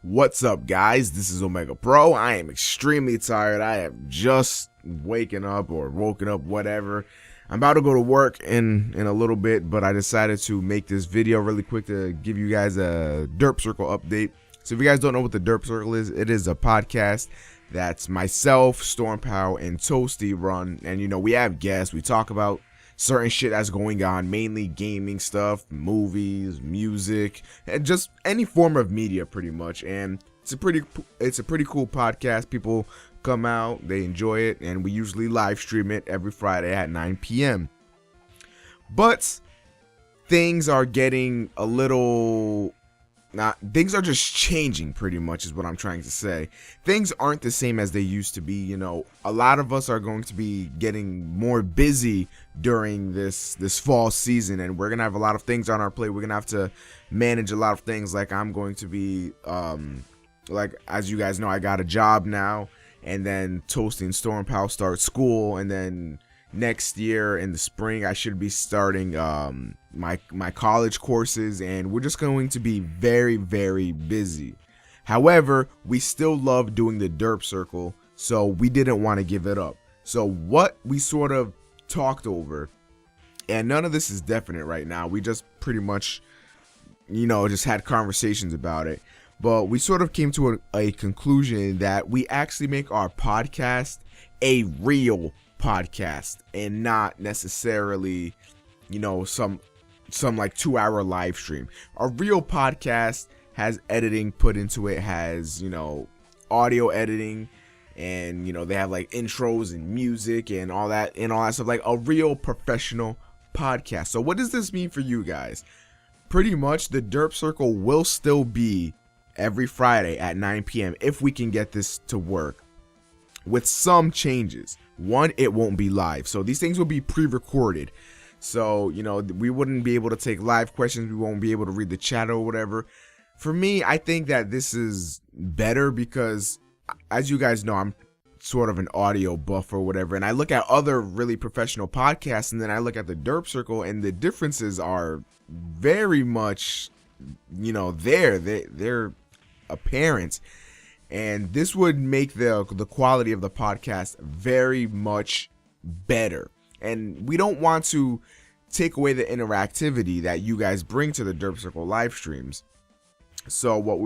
What's up, guys? This is OmegaPro. I am extremely tired. I have just woken up, whatever. I'm about to go to work in a little bit, but I decided to make this video really quick to give you guys a Derp Circle update. So if you guys don't know what the Derp Circle is, it is a podcast that's myself, Stormpow, and Toasty run. And, we have guests. We talk about certain shit that's going on, mainly gaming stuff, movies, music, and just any form of media pretty much. And it's a pretty cool podcast. People come out, they enjoy it, and we usually live stream it every Friday at 9 p.m. But things are getting a little things are just changing pretty much is what I'm trying to say. Things aren't the same as they used to be. A lot of us are going to be getting more busy during this fall season, and we're gonna have a lot of things on our plate. We're gonna have to manage a lot of things. Like I'm going to be like, as you guys know, I got a job now, and then Toasty and Stormpow start school, and then next year in the spring I should be starting my college courses, and we're just going to be very, very busy. However, we still love doing the Derp Circle, so we didn't want to give it up. So what we sort of talked over, and none of this is definite right now, we just pretty much just had conversations about it, but we sort of came to a conclusion that we actually make our podcast a real podcast and not necessarily some like 2-hour live stream. A real podcast has editing put into it, has audio editing, and they have like intros and music and all that stuff, like a real professional podcast. So what does this mean for you guys? Pretty much the Derp Circle will still be every Friday at 9 p.m. if we can get this to work, with some changes. One, it won't be live, so these things will be pre-recorded. So we wouldn't be able to take live questions, we won't be able to read the chat or whatever. For me, I think that this is better because, as you guys know, I'm sort of an audio buff or whatever, and I look at other really professional podcasts, and then I look at the Derp Circle, and the differences are very much they're apparent. And this would make the quality of the podcast very much better. And we don't want to take away the interactivity that you guys bring to the Derp Circle live streams. So what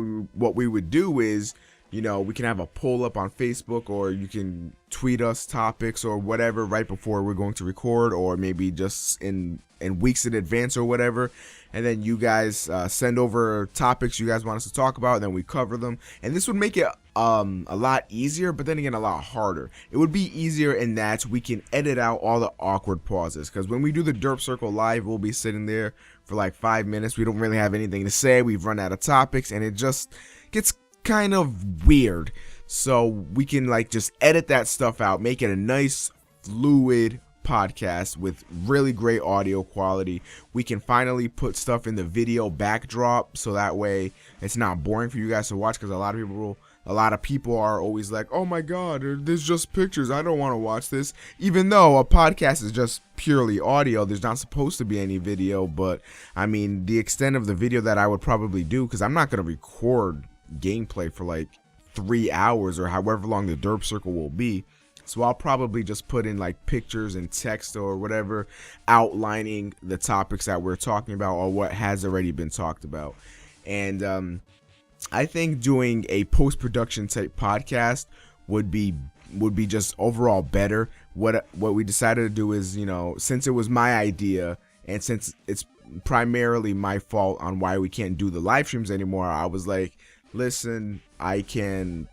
we would do is, we can have a poll up on Facebook, or you can tweet us topics or whatever right before we're going to record, or maybe just in weeks in advance or whatever. And then you guys send over topics you guys want us to talk about, and then we cover them. And this would make it a lot easier, but then again a lot harder. It would be easier in that we can edit out all the awkward pauses, because when we do the Derp Circle live, we'll be sitting there for like 5 minutes. We don't really have anything to say. We've run out of topics, and it just gets kind of weird. So we can just edit that stuff out, make it a nice fluid podcast with really great audio quality. We can finally put stuff in the video backdrop, so that way it's not boring for you guys to watch, because a lot of people are always like, oh my god, there's just pictures, I don't want to watch this. Even though a podcast is just purely audio, there's not supposed to be any video. But I mean, the extent of the video that I would probably do, because I'm not going to record gameplay for like 3 hours or however long the Derp Circle will be. So I'll probably just put in like pictures and text or whatever, outlining the topics that we're talking about or what has already been talked about. And I think doing a post-production type podcast would be just overall better. What we decided to do is, since it was my idea, and since it's primarily my fault on why we can't do the live streams anymore, I was like, listen, I can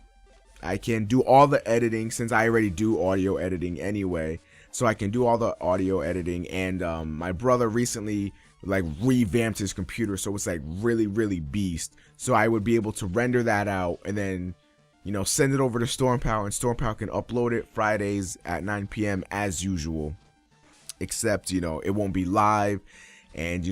do all the editing, since I already do audio editing anyway. So I can do all the audio editing, and my brother recently revamped his computer, so it's really, really beast. So I would be able to render that out and then send it over to Stormpow, and Stormpow can upload it Fridays at 9 p.m. as usual, except it won't be live. And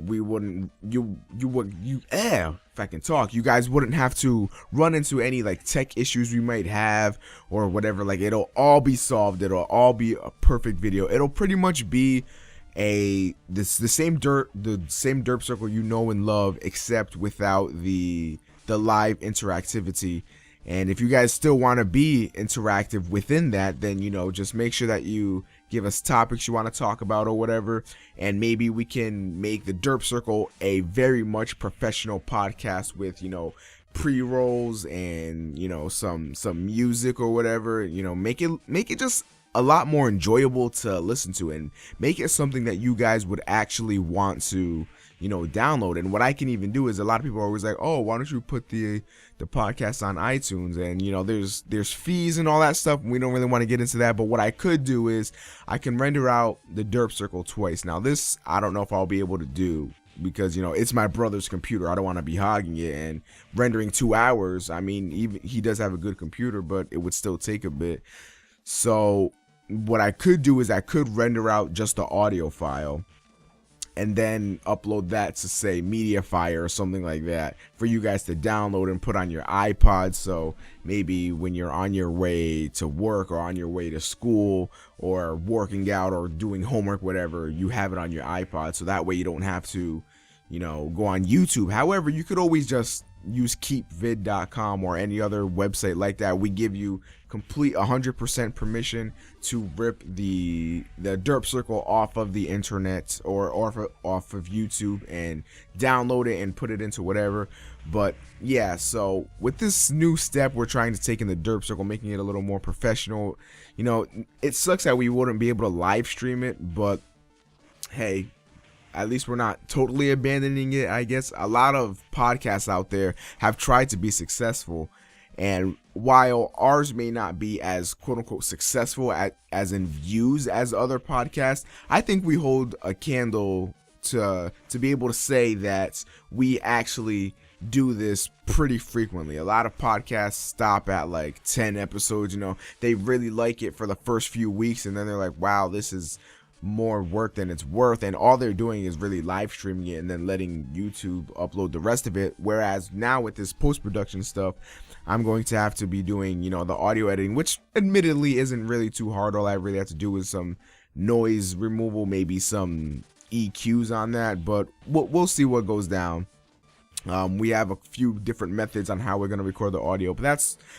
we wouldn't, if I can talk, you guys wouldn't have to run into any tech issues we might have or whatever. It'll all be solved. It'll all be a perfect video. It'll pretty much be the same Derp Circle and love, except without the the live interactivity. And if you guys still want to be interactive within that, then, you know, just make sure that you give us topics you want to talk about or whatever. And maybe we can make the Derp Circle a very much professional podcast with, you know, pre-rolls and, you know, some music or whatever. You know, make it just a lot more enjoyable to listen to, and make it something that you guys would actually want to, you know, download. And what I can even do is, a lot of people are always like, oh, why don't you put the podcast on iTunes? And, you know, there's fees and all that stuff, and we don't really want to get into that. But what I could do is I can render out the Derp Circle twice. Now this, I don't know if I'll be able to do, because, you know, it's my brother's computer. I don't want to be hogging it, and rendering 2 hours, I mean, even he does have a good computer, but it would still take a bit. So what I could do is I could render out just the audio file and then upload that to, say, MediaFire or something like that, for you guys to download and put on your iPod. So maybe when you're on your way to work or on your way to school or working out or doing homework, whatever, you have it on your iPod, so that way you don't have to, you know, go on YouTube. However, you could always just use keepvid.com or any other website like that. We give you complete 100% permission to rip the Derp Circle off of the internet or off of YouTube and download it and put it into whatever. But yeah, so with this new step we're trying to take in the Derp Circle, making it a little more professional, you know, it sucks that we wouldn't be able to live stream it, but hey, at least we're not totally abandoning it, I guess. A lot of podcasts out there have tried to be successful, and while ours may not be as quote-unquote successful as in views as other podcasts, I think we hold a candle to be able to say that we actually do this pretty frequently. A lot of podcasts stop at like 10 episodes, you know. They really like it for the first few weeks, and then they're like, wow, this is more work than it's worth, and all they're doing is really live streaming it and then letting YouTube upload the rest of it. Whereas now with this post-production stuff, I'm going to have to be doing, you know, the audio editing, which admittedly isn't really too hard. All I really have to do is some noise removal, maybe some EQs on that, but we'll see what goes down. We have a few different methods on how we're going to record the audio, but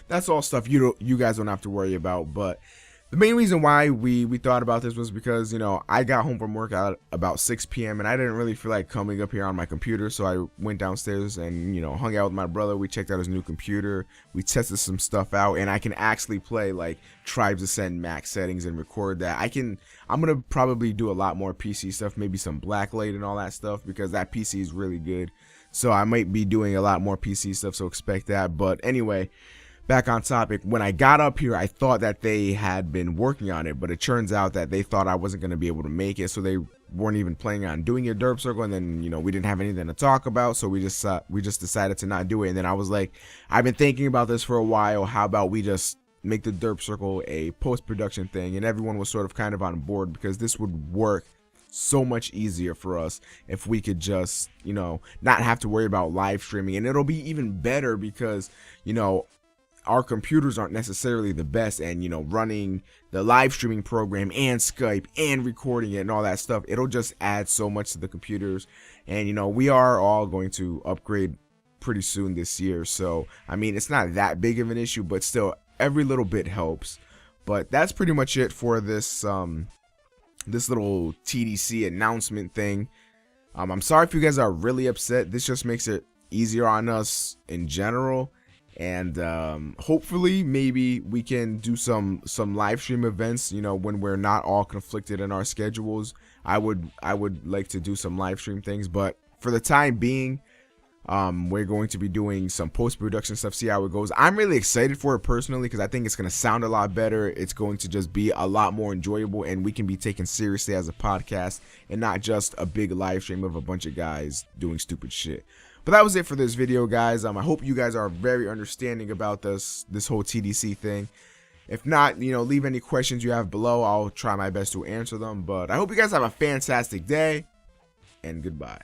that's all stuff you guys don't have to worry about. But the main reason why we thought about this was because, you know, I got home from work at about 6 p.m. and I didn't really feel like coming up here on my computer, so I went downstairs and, you know, hung out with my brother. We checked out his new computer, we tested some stuff out, and I can actually play like Tribes Ascend max settings and record that. I'm gonna probably do a lot more PC stuff, maybe some Blacklight and all that stuff, because that PC is really good. So I might be doing a lot more PC stuff, so expect that. But anyway, back on topic, when I got up here, I thought that they had been working on it, but it turns out that they thought I wasn't going to be able to make it, so they weren't even planning on doing a Derp Circle. And then, you know, we didn't have anything to talk about, so we just decided to not do it. And then I was like, I've been thinking about this for a while. How about we just make the Derp Circle a post-production thing? And everyone was sort of kind of on board, because this would work so much easier for us if we could just, you know, not have to worry about live streaming. And it'll be even better because, you know, our computers aren't necessarily the best, and, you know, running the live streaming program and Skype and recording it and all that stuff, it'll just add so much to the computers. And, you know, we are all going to upgrade pretty soon this year, so I mean, it's not that big of an issue, but still, every little bit helps. But that's pretty much it for this this little TDC announcement thing. I'm sorry if you guys are really upset. This just makes it easier on us in general. And hopefully maybe we can do some live stream events, you know, when we're not all conflicted in our schedules. I would like to do some live stream things, but for the time being, we're going to be doing some post-production stuff, see how it goes. I'm really excited for it personally, because I think it's going to sound a lot better. It's going to just be a lot more enjoyable, and we can be taken seriously as a podcast and not just a big live stream of a bunch of guys doing stupid shit. But that was it for this video, guys. I hope you guys are very understanding about this whole TDC thing. If not, you know, leave any questions you have below. I'll try my best to answer them. But I hope you guys have a fantastic day, and goodbye.